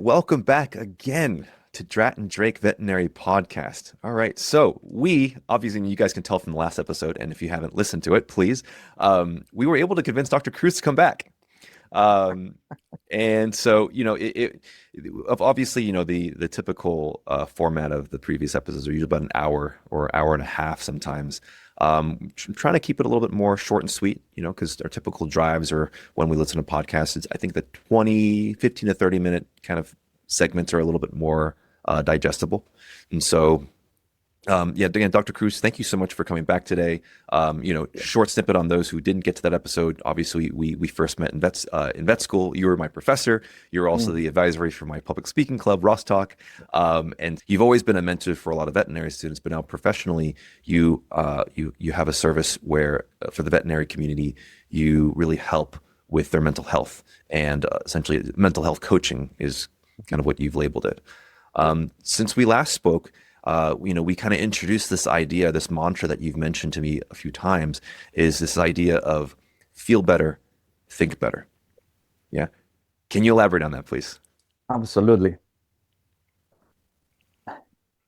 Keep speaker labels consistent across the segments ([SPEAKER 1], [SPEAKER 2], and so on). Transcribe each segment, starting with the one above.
[SPEAKER 1] welcome back again to Drat and Drake Veterinary Podcast. All right, so obviously, you guys can tell from the last episode, and if you haven't listened to it, please, we were able to convince Dr. Cruz to come back. Um, and so, obviously, the typical format of the previous episodes are usually about an hour or hour and a half sometimes. Trying to keep it a little bit more short and sweet, because our typical drives or when we listen to podcasts, I think the 15 to 30 minute kind of segments are a little bit more digestible. And so, again, Dr. Cruz, thank you so much for coming back today. Short snippet on those who didn't get to that episode. Obviously, we first met in vet school. You were my professor. You were also the advisory for my public speaking club, Ross Talk. And you've always been a mentor for a lot of veterinary students, but now professionally, you have a service where for the veterinary community, you really help with their mental health, and essentially mental health coaching is kind of what you've labeled it. Since we last spoke, we kind of introduced this idea, this mantra that you've mentioned to me a few times, is this idea of feel better, think better. Yeah. Can you elaborate on that, please?
[SPEAKER 2] Absolutely.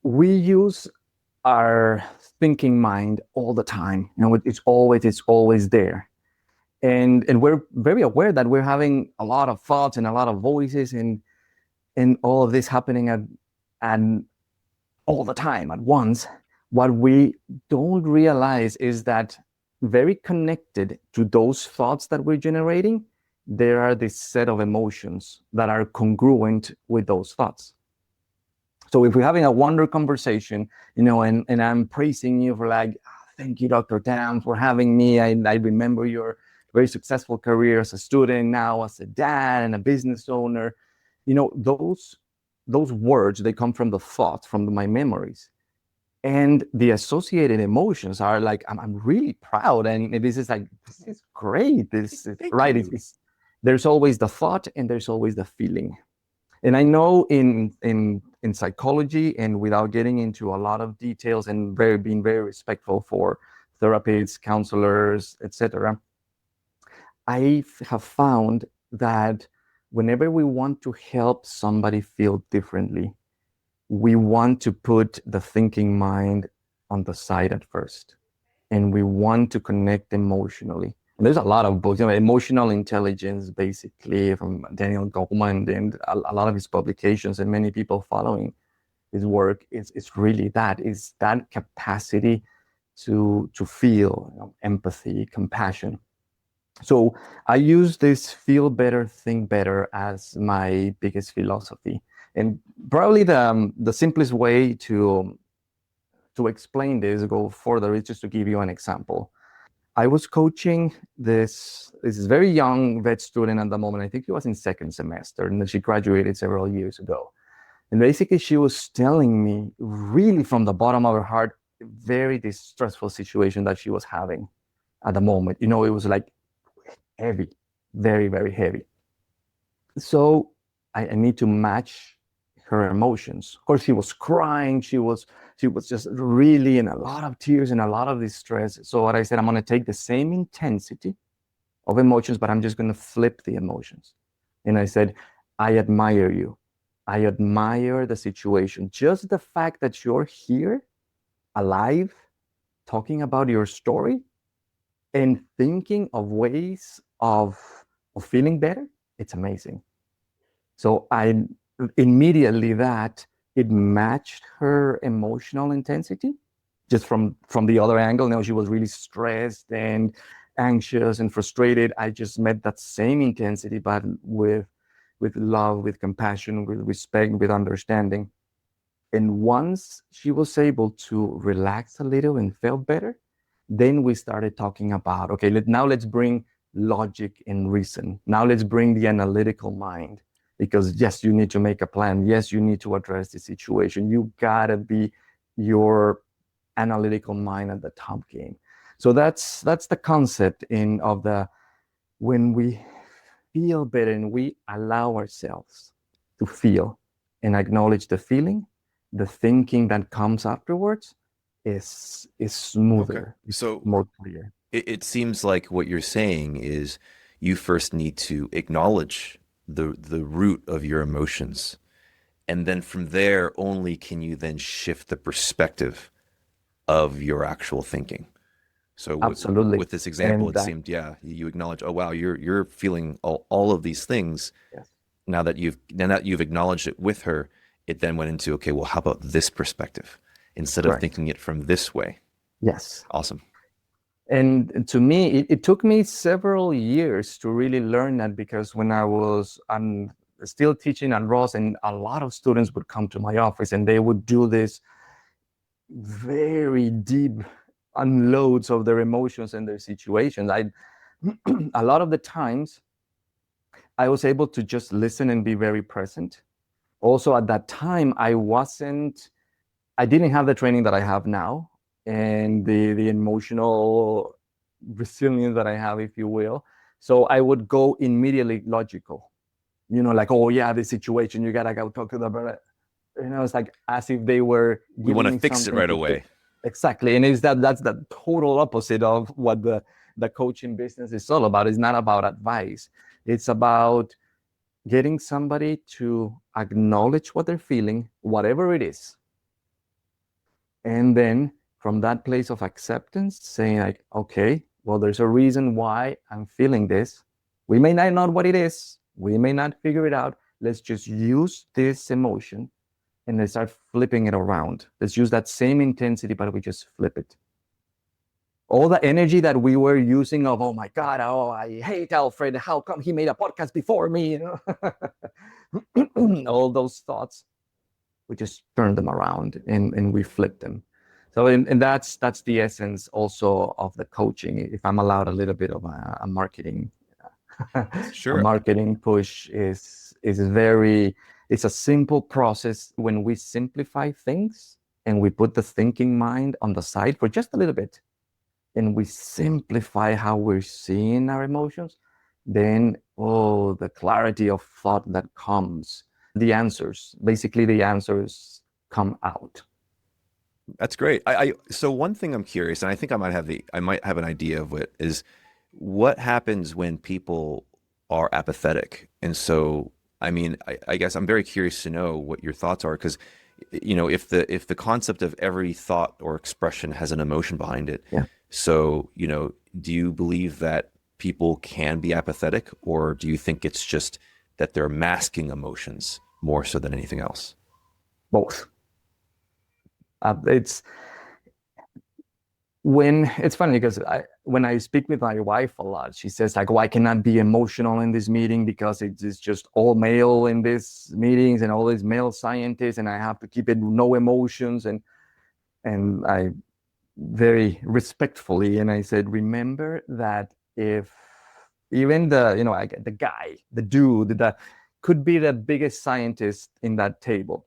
[SPEAKER 2] We use our thinking mind all the time. It's always there. And we're very aware that we're having a lot of thoughts and a lot of voices and all of this happening at all the time at once. What we don't realize is that very connected to those thoughts that we're generating, there are this set of emotions that are congruent with those thoughts. So if we're having a wonderful conversation, and I'm praising you for thank you, Dr. Tam, for having me. I remember your very successful career as a student, now as a dad and a business owner. Those words, they come from the thoughts, from my memories. And the associated emotions are I'm really proud. And this is great. This is right. There's always the thought and there's always the feeling. And I know in psychology, and without getting into a lot of details and being very respectful for therapists, counselors, etc., I have found that whenever we want to help somebody feel differently, we want to put the thinking mind on the side at first, and we want to connect emotionally. And there's a lot of books, emotional intelligence, basically, from Daniel Goleman, and a lot of his publications, and many people following his work. It's really that capacity to feel, empathy, compassion. So I use this feel better, think better as my biggest philosophy. And probably the simplest way to explain this, go further, is just to give you an example. I was coaching this very young vet student at the moment. I think he was in second semester, and she graduated several years ago. And basically, she was telling me really from the bottom of her heart, very distressful situation that she was having at the moment. It was heavy, very, very heavy. So I need to match her emotions. Of course, she was crying. She was just really in a lot of tears and a lot of distress. So what I said, I'm going to take the same intensity of emotions, but I'm just going to flip the emotions. And I said, I admire you. I admire the situation. Just the fact that you're here, alive, talking about your story and thinking of ways of feeling better, it's amazing. So I immediately it matched her emotional intensity, just from the other angle. She was really stressed and anxious and frustrated. I just met that same intensity, but with love, with compassion, with respect, with understanding. And once she was able to relax a little and felt better, then we started talking about, okay, now let's bring logic and reason. Now let's bring the analytical mind. Because yes, you need to make a plan. Yes, you need to address the situation. You gotta be your analytical mind at the top game. So that's the concept when we feel better and we allow ourselves to feel and acknowledge the feeling, the thinking that comes afterwards is smoother,
[SPEAKER 1] Okay. So
[SPEAKER 2] more clear.
[SPEAKER 1] it seems like what you're saying is you first need to acknowledge the root of your emotions, And then from there, only can you then shift the perspective of your actual thinking. So
[SPEAKER 2] Absolutely.
[SPEAKER 1] with this example,
[SPEAKER 2] And
[SPEAKER 1] it seemed, yeah, you acknowledge, oh wow, you're feeling all of these things.
[SPEAKER 2] yes,
[SPEAKER 1] Now that you've acknowledged it with her, it then went into, okay, well, how about this perspective instead of
[SPEAKER 2] correct.
[SPEAKER 1] thinking it from this way?
[SPEAKER 2] Yes.
[SPEAKER 1] Awesome.
[SPEAKER 2] And to me, it took me several years to really learn that, because when I'm still teaching at Ross, and a lot of students would come to my office and they would do this very deep unloads of their emotions and their situations. I a lot of the times I was able to just listen and be very present. Also at that time, I didn't have the training that I have now, and the emotional resilience that I have, if you will. So I would go immediately logical, like, oh yeah, this situation, you gotta go talk to the, it's like as if they were
[SPEAKER 1] We want
[SPEAKER 2] giving
[SPEAKER 1] to
[SPEAKER 2] me
[SPEAKER 1] fix it
[SPEAKER 2] something
[SPEAKER 1] right
[SPEAKER 2] to fix.
[SPEAKER 1] away.
[SPEAKER 2] Exactly. And that's the total opposite of what the coaching business is all about. It's not about advice. It's about getting somebody to acknowledge what they're feeling, whatever it is. And then from that place of acceptance, saying like, okay, well, there's a reason why I'm feeling this. We may not know what it is. We may not figure it out. Let's just use this emotion and let's start flipping it around. Let's use that same intensity, but we just flip it. All the energy that we were using of, oh my God, oh, I hate Alfred. How come he made a podcast before me? All those thoughts, we just turn them around and we flip them. So, and that's the essence also of the coaching. If I'm allowed a little bit of a marketing, a
[SPEAKER 1] Sure.
[SPEAKER 2] marketing push it's a simple process. When we simplify things and we put the thinking mind on the side for just a little bit, and we simplify how we're seeing our emotions, then, oh, the clarity of thought that comes, basically the answers come out.
[SPEAKER 1] That's great. So one thing I'm curious, and I think I might have an idea of what happens when people are apathetic. And so, I mean, I guess I'm very curious to know what your thoughts are, because, if the concept of every thought or expression has an emotion behind it,
[SPEAKER 2] Yeah.
[SPEAKER 1] so, do you believe that people can be apathetic, or do you think it's just that they're masking emotions more so than anything else?
[SPEAKER 2] Both. It's funny because when I speak with my wife a lot, she says like, "Oh, I cannot be emotional in this meeting because it's just all male in these meetings and all these male scientists, and I have to keep it no emotions." And I very respectfully, and I said, remember that if even the guy, the dude that could be the biggest scientist in that table,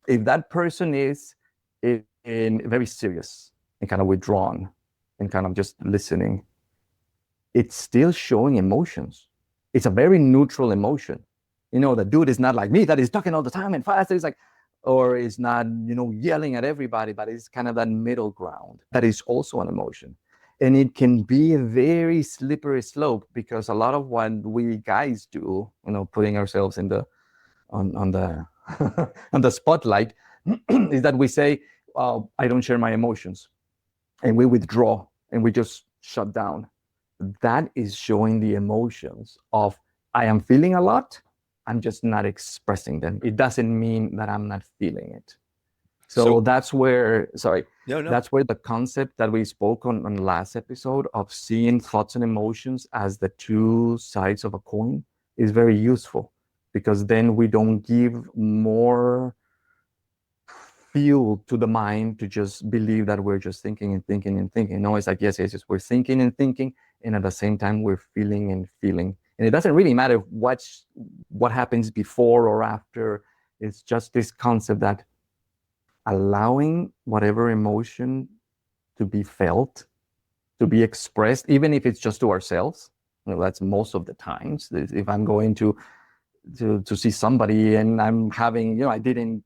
[SPEAKER 2] if that person is in very serious and kind of withdrawn and kind of just listening, it's still showing emotions. It's a very neutral emotion. The dude is not like me that is talking all the time and fast. It's like, or is not, yelling at everybody, but it's kind of that middle ground. That is also an emotion. And it can be a very slippery slope, because a lot of what we guys do, putting ourselves in the on the on the spotlight, is that we say, I don't share my emotions, and we withdraw and we just shut down. That is showing the emotions of, I am feeling a lot, I'm just not expressing them. It doesn't mean that I'm not feeling it. So that's where,
[SPEAKER 1] No,
[SPEAKER 2] that's where the concept that we spoke on the last episode of seeing thoughts and emotions as the two sides of a coin is very useful, because then we don't give more fuel to the mind to just believe that we're just thinking and thinking and thinking. No, it's like, yes, we're thinking and thinking, and at the same time we're feeling and feeling. And it doesn't really matter what happens before or after. It's just this concept that allowing whatever emotion to be felt, to be expressed, even if it's just to ourselves. That's most of the times. If I'm going to see somebody and I'm having, I didn't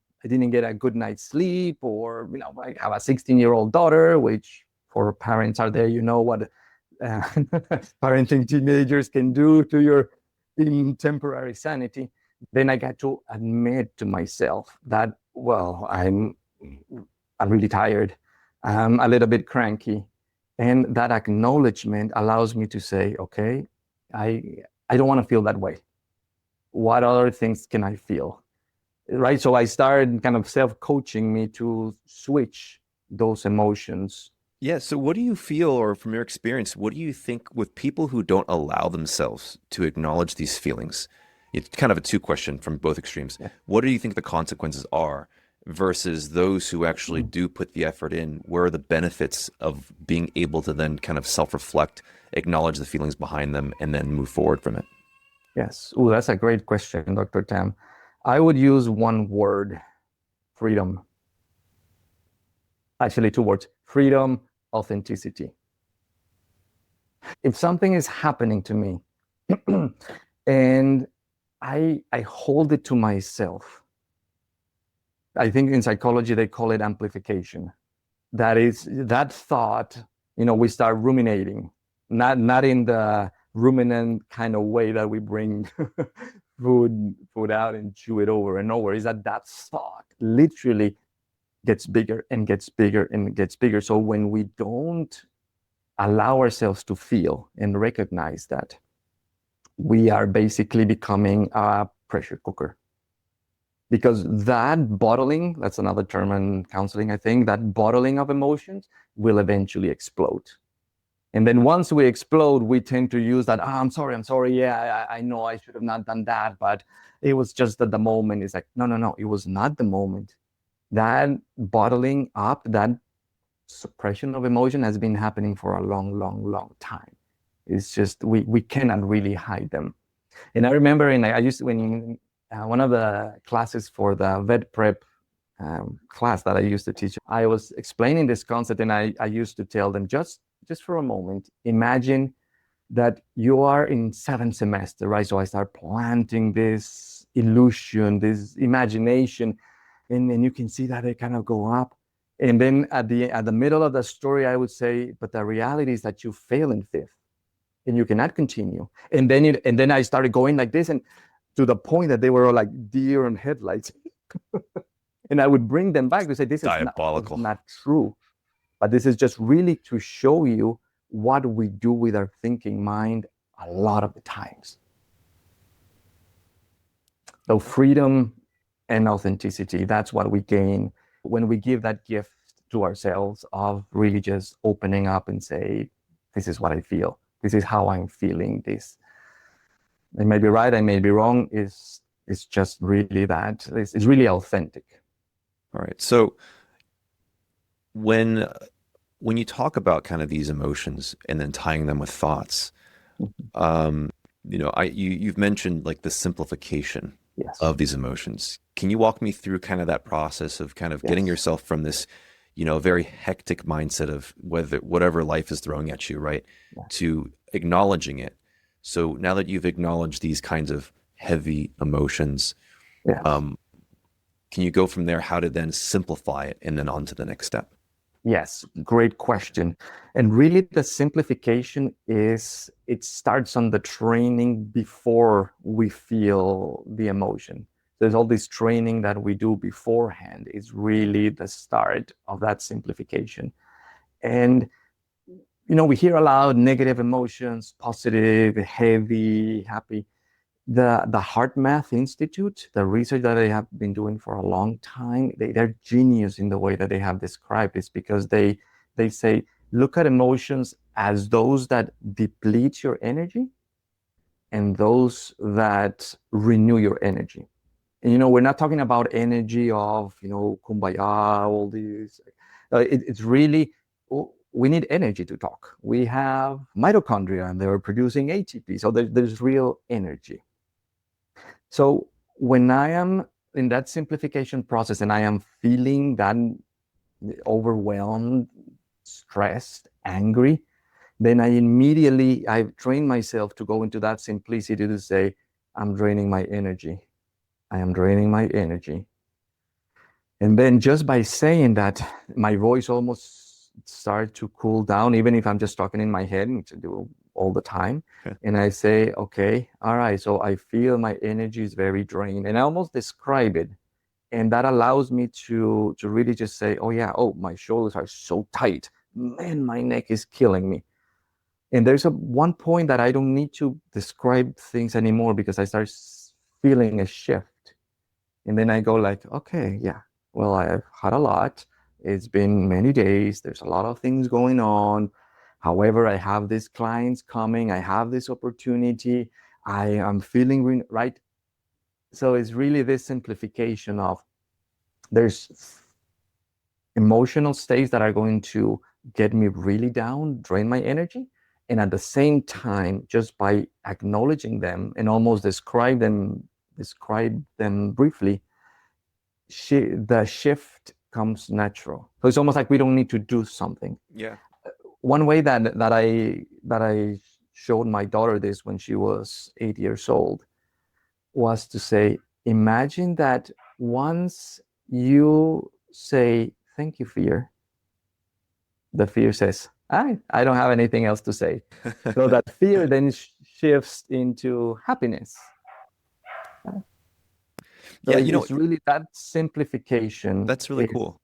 [SPEAKER 2] get a good night's sleep, or I have a 16-year-old daughter, which for parents out there, what parenting teenagers can do to your temporary sanity. then I got to admit to myself that, well, I'm really tired. I'm a little bit cranky. And that acknowledgement allows me to say, okay, I I don't want to feel that way. What other things can I feel? Right. So I started kind of self-coaching me to switch those emotions.
[SPEAKER 1] Yeah, so what do you feel, or from your experience, what do you think with people who don't allow themselves to acknowledge these feelings? It's kind of a two question from both extremes.
[SPEAKER 2] Yeah.
[SPEAKER 1] What do you think the consequences are versus those who actually do put the effort in? Where are the benefits of being able to then kind of self-reflect, acknowledge the feelings behind them, and then move forward from it?
[SPEAKER 2] Yes. Oh, that's a great question, Dr. Tam. I would use one word, freedom. Actually, two words, freedom, authenticity. If something is happening to me and I hold it to myself, I think in psychology they call it amplification. That is that thought, we start ruminating, not in the ruminant kind of way that we bring food out and chew it over and over. Is that thought literally gets bigger and gets bigger and gets bigger. So when we don't allow ourselves to feel and recognize that, we are basically becoming a pressure cooker. Because that bottling, that's another term in counseling, I think, that bottling of emotions will eventually explode. And then once we explode, we tend to use that, I'm sorry. Yeah, I know I should have not done that, but it was just that the moment. Is like, no, it was not the moment. That bottling up, that suppression of emotion has been happening for a long time. It's just, we cannot really hide them. And I remember I used to, when one of the classes for the vet prep class that I used to teach, I was explaining this concept, and I used to tell them, just for a moment, imagine that you are in seventh semester, right? So I start planting this illusion, this imagination, and you can see that they kind of go up. And then at the middle of the story, I would say, but the reality is that you fail in fifth and you cannot continue. And then I started going like this, and to the point that they were all like deer in headlights. And I would bring them back to say, this is
[SPEAKER 1] Diabolical.
[SPEAKER 2] not true. But this is just really to show you what we do with our thinking mind a lot of the times. So freedom and authenticity, that's what we gain when we give that gift to ourselves of really just opening up and say, this is what I feel. This is how I'm feeling this. I may be right, I may be wrong. It's just really that. It's really authentic.
[SPEAKER 1] All right. So when you talk about kind of these emotions and then tying them with thoughts, you've mentioned like the simplification
[SPEAKER 2] Yes.
[SPEAKER 1] of these emotions. Can you walk me through kind of that process of kind of getting yourself from this, very hectic mindset of whatever life is throwing at you, right, to acknowledging it? So now that you've acknowledged these kinds of heavy emotions, can you go from there, how to then simplify it and then on to the next step?
[SPEAKER 2] Yes, great question. And really the simplification it starts on the training before we feel the emotion. There's all this training that we do beforehand is really the start of that simplification. And, we hear a lot negative emotions, positive, heavy, happy. The Heart Math Institute, the research that they have been doing for a long time, they're genius in the way that they have described this, because they say, look at emotions as those that deplete your energy and those that renew your energy. And we're not talking about energy of kumbaya, all these. It's really, we need energy to talk. We have mitochondria and they're producing ATP, so there's real energy. So when I am in that simplification process and I am feeling that overwhelmed, stressed, angry, then I train myself to go into that simplicity to say, I'm draining my energy. I am draining my energy. And then just by saying that, my voice almost starts to cool down, even if I'm just talking in my head. all the time.
[SPEAKER 1] Okay.
[SPEAKER 2] And I say, okay, all right, so I feel my energy is very drained, and I almost describe it. And that allows me to really just say, oh yeah, oh, my shoulders are so tight. Man, my neck is killing me. And there's one point that I don't need to describe things anymore, because I start feeling a shift. And then I go like, okay, yeah, well, I've had a lot. It's been many days. There's a lot of things going on. However, I have these clients coming. I have this opportunity. I am feeling right. So it's really this simplification of, there's emotional states that are going to get me really down, drain my energy. And at the same time, just by acknowledging them and almost describe them briefly, the shift comes natural. So it's almost like we don't need to do something.
[SPEAKER 1] Yeah.
[SPEAKER 2] One way that I showed my daughter this when she was 8 years old was to say, imagine that once you say, thank you, fear, the fear says, I don't have anything else to say. So that fear then shifts into happiness. So
[SPEAKER 1] Yeah,
[SPEAKER 2] it's really that simplification.
[SPEAKER 1] that's really cool.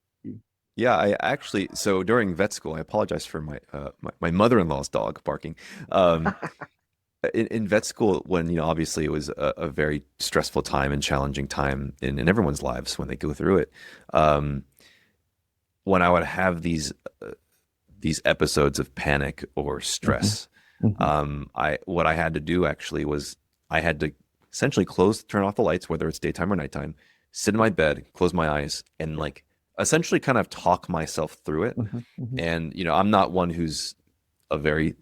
[SPEAKER 1] Yeah, I actually, so during vet school, I apologize for my mother-in-law's dog barking. Um, in vet school, when, obviously it was a very stressful time and challenging time in everyone's lives when they go through it. Um, when I would have these episodes of panic or stress, what I had to do actually was I had to essentially turn off the lights, whether it's daytime or nighttime, sit in my bed, close my eyes, and like essentially kind of talk myself through it. And I'm not one who's a very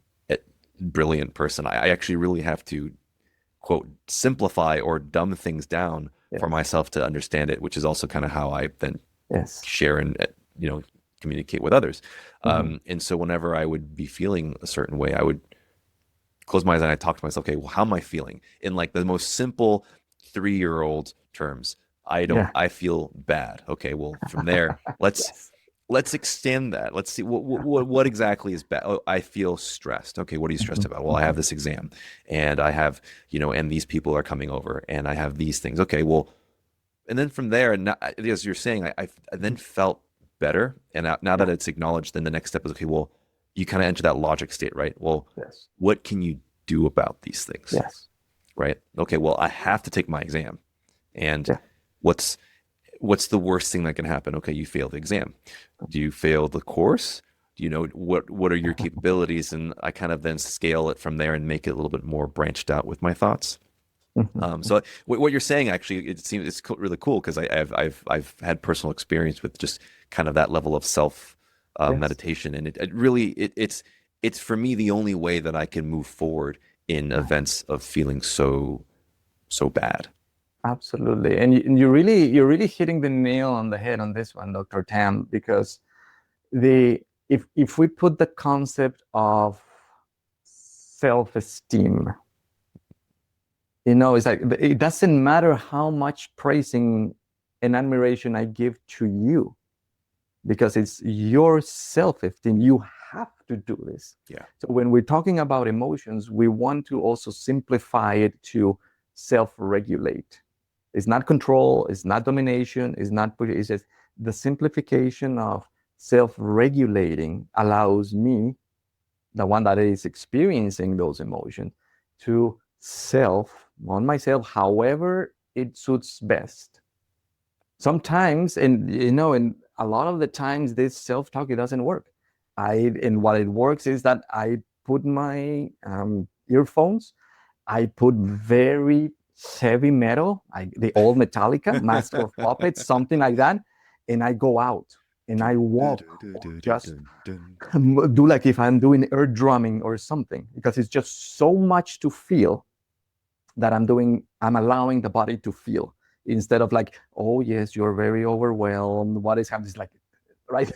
[SPEAKER 1] brilliant person. I actually really have to, quote, simplify or dumb things down for myself to understand it, which is also kind of how I then share and communicate with others. And so whenever I would be feeling a certain way, I would close my eyes and I talk to myself, okay, well, how am I feeling? In like the most simple 3-year-old terms. I feel bad. Okay, well, from there, let's extend that. Let's see what exactly is bad. Oh, I feel stressed. Okay, what are you stressed about? Well, I have this exam, and I have, and these people are coming over, and I have these things. Okay, well, and then from there, and as you're saying, I then felt better. And now that it's acknowledged, then the next step is, okay, well, you kind of enter that logic state, right? Well, what can you do about these things? Right? Okay, well, I have to take my exam. And what's the worst thing that can happen? Okay, you fail the exam. Do you fail the course? Do you know what are your capabilities? And I kind of then scale it from there and make it a little bit more branched out with my thoughts. So what you're saying, actually, it seems it's really cool, because I've had personal experience with just kind of that level of self meditation, and it really it's for me the only way that I can move forward in events of feeling so bad.
[SPEAKER 2] Absolutely. And you're really hitting the nail on the head on this one, Dr. Tam, because if we put the concept of self-esteem, it's like, it doesn't matter how much praising and admiration I give to you, because it's your self-esteem. You have to do this. So when we're talking about emotions, we want to also simplify it to self-regulate. It's not control, it's not domination, it's just the simplification of self-regulating allows me, the one that is experiencing those emotions, to on myself however it suits best. Sometimes, and a lot of the times, this self-talk, it doesn't work. And what it works is that I put my earphones, I put very heavy metal, the old Metallica, Master of Puppets, something like that, and I go out and I walk, just do like if I'm doing air drumming or something, because it's just so much to feel that I'm allowing the body to feel, instead of like, oh yes, you're very overwhelmed, what is happening? It's like, right?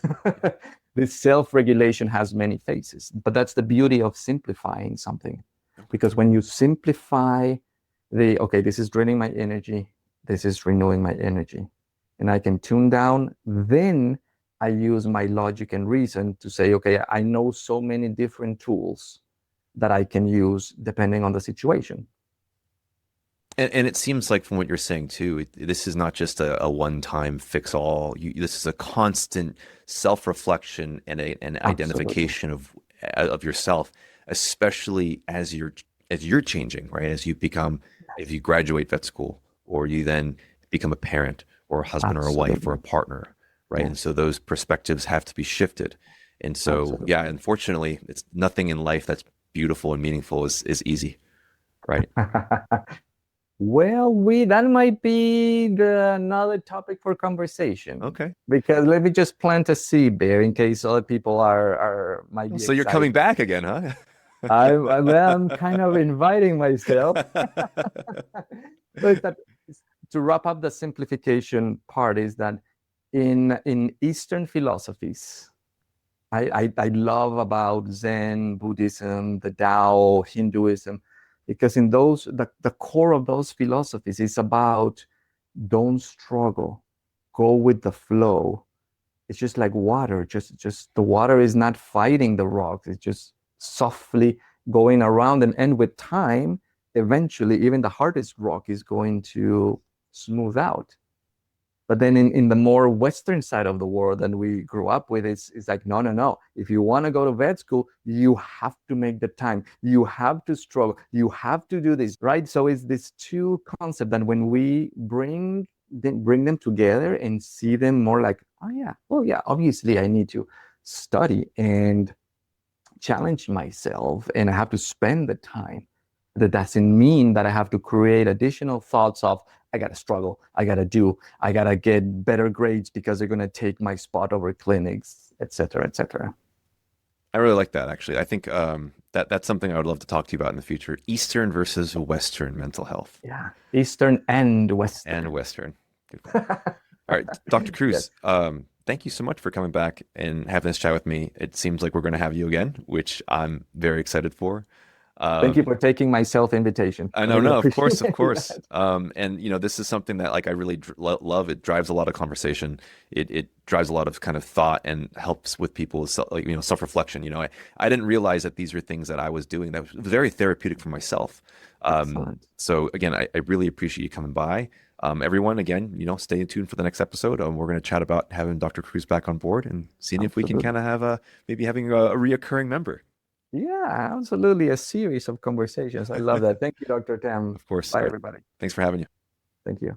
[SPEAKER 2] This self-regulation has many faces, but that's the beauty of simplifying something. Because when you simplify okay, this is draining my energy, this is renewing my energy, and I can tune down, then I use my logic and reason to say, okay, I know so many different tools that I can use depending on the situation.
[SPEAKER 1] And it seems like from what you're saying too, this is not just a one-time fix-all. This is a constant self-reflection and an
[SPEAKER 2] Absolutely.
[SPEAKER 1] identification of yourself, especially as you're changing, right? As you become, if you graduate vet school, or you then become a parent, or a husband, or a wife, or a
[SPEAKER 2] Absolutely.
[SPEAKER 1] partner, right? And
[SPEAKER 2] Yes.
[SPEAKER 1] so those perspectives have to be shifted. And so, yeah,
[SPEAKER 2] Absolutely.
[SPEAKER 1] unfortunately, it's nothing in life that's beautiful and meaningful is easy, right?
[SPEAKER 2] Well, we that might be another topic for conversation
[SPEAKER 1] Okay.
[SPEAKER 2] because let me just plant a seed there in case other people are might be
[SPEAKER 1] So you're coming
[SPEAKER 2] excited.
[SPEAKER 1] back again, huh?
[SPEAKER 2] I'm kind of inviting myself, but that, to wrap up the simplification part is that in Eastern philosophies, I love about Zen, Buddhism, the Tao, Hinduism, because in those the core of those philosophies is about don't struggle, go with the flow. It's just like water, just the water is not fighting the rocks, it's just softly going around, and with time, eventually even the hardest rock is going to smooth out. But then in the more Western side of the world that we grew up with, it's like, no, no, no. If you want to go to vet school, you have to make the time. You have to struggle. You have to do this, right? So it's this two concept that when we bring them together and see them more like, oh yeah, well, yeah, obviously I need to study and challenge myself and I have to spend the time. That doesn't mean that I have to create additional thoughts of I gotta struggle, I gotta get better grades because they're gonna take my spot over clinics, etc., etc.
[SPEAKER 1] I really like that actually. I think that's something I would love to talk to you about in the future. Eastern versus Western mental health
[SPEAKER 2] Yeah, Eastern and
[SPEAKER 1] and
[SPEAKER 2] Western.
[SPEAKER 1] Western. Good call. All right, Dr. Cruz,
[SPEAKER 2] Yes.
[SPEAKER 1] thank you so much for coming back and having this chat with me. It seems like we're going to have you again, which I'm very excited for.
[SPEAKER 2] Thank you
[SPEAKER 1] Um,
[SPEAKER 2] for taking my self invitation.
[SPEAKER 1] I
[SPEAKER 2] I
[SPEAKER 1] know,
[SPEAKER 2] really
[SPEAKER 1] no, of
[SPEAKER 2] appreciate
[SPEAKER 1] course, of course.
[SPEAKER 2] that.
[SPEAKER 1] And this is something that like I really love. It drives a lot of conversation. It drives a lot of kind of thought and helps with people's like self-reflection. I didn't realize that these are things that I was doing that was very therapeutic for myself.
[SPEAKER 2] Excellent.
[SPEAKER 1] So again, I really appreciate you coming by. Everyone, again, stay tuned for the next episode. We're going to chat about having Dr. Cruz back on board and seeing if we can kind
[SPEAKER 2] Absolutely.
[SPEAKER 1] of have maybe having a reoccurring member.
[SPEAKER 2] Yeah, absolutely. A series of conversations. I love that. Thank you, Dr. Tam.
[SPEAKER 1] Of course.
[SPEAKER 2] Bye,
[SPEAKER 1] All right.
[SPEAKER 2] everybody.
[SPEAKER 1] Thanks for having you.
[SPEAKER 2] Thank you.